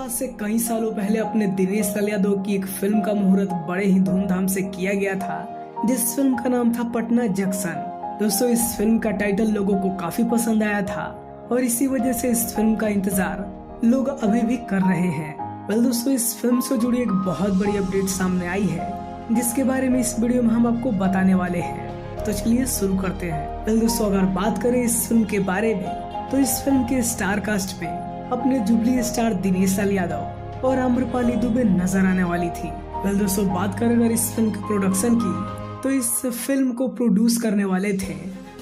आज से कई सालों पहले अपने दिनेश लाल यादव की एक फिल्म का मुहूर्त बड़े ही धूमधाम से किया गया था, जिस फिल्म का नाम था पटना जंक्शन। दोस्तों, इस फिल्म का टाइटल लोगों को काफी पसंद आया था और इसी वजह से इस फिल्म का इंतजार लोग अभी भी कर रहे हैं। वेल दोस्तों, इस फिल्म से जुड़ी एक बहुत बड़ी अपडेट सामने आई है, जिसके बारे में इस वीडियो में हम आपको बताने वाले हैं। तो चलिए शुरू करते हैं। वेल दोस्तों, अगर बात करें इस फिल्म के बारे में, तो इस फिल्म के स्टार कास्ट में अपने जुबली स्टार दिनेश लाल यादव और आम्रपाली दुबे नजर आने वाली थी। वेल दोस्तों, बात करें अगर इस फिल्म के प्रोडक्शन की, तो इस फिल्म को प्रोड्यूस करने वाले थे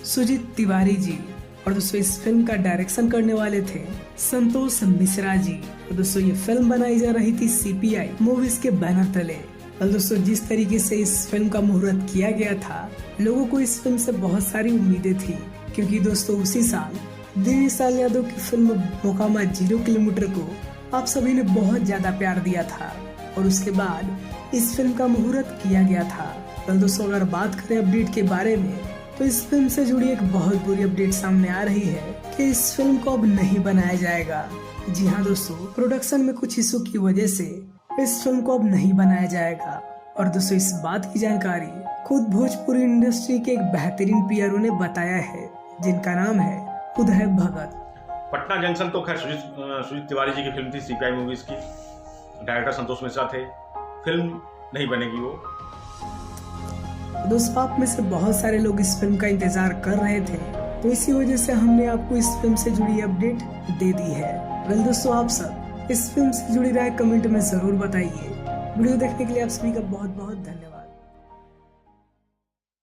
सुजीत तिवारी जी, और दोस्तों इस फिल्म का डायरेक्शन करने वाले थे संतोष मिश्रा जी। और दोस्तों ये फिल्म बनाई जा रही थी CPI मूवीज के बैनर तले। दोस्तों, जिस तरीके से इस फिल्म का मुहूर्त किया गया था, लोगों को इस फिल्म से बहुत सारी उम्मीदें थी, क्योंकि दोस्तों उसी साल दिनेश लाल यादव की फिल्म मोकामा 0 किलोमीटर को आप सभी ने बहुत ज्यादा प्यार दिया था और उसके बाद इस फिल्म का मुहूर्त किया गया था। दोस्तों, अगर बात करें अपडेट के बारे में, तो इस फिल्म से जुड़ी एक बहुत बुरी अपडेट सामने आ रही है कि इस फिल्म को अब नहीं बनाया जाएगा। जी हाँ दोस्तों, प्रोडक्शन में कुछ इशू की वजह से इस फिल्म को अब नहीं बनाया जाएगा। और दोस्तों, इस बात की जानकारी खुद भोजपुरी इंडस्ट्री के एक बेहतरीन PRO ने बताया है, जिनका नाम है उदय भगत। पटना जंक्शन तो खैर सुजीत तिवारी जी की फिल्म थी, CPI मूवीज की। डायरेक्टर संतोष मिश्रा थे। फिल्म नहीं बनेगी वो। दोस्तों, आप में से बहुत सारे लोग इस फिल्म का इंतजार कर रहे थे, तो इसी वजह से हमने आपको इस फिल्म से जुड़ी अपडेट दे दी है। वेल दोस्तों, आप सब इस फिल्म से जुड़ी राय कमेंट में जरूर बताइए। वीडियो देखने के लिए आप सभी का बहुत बहुत धन्यवाद।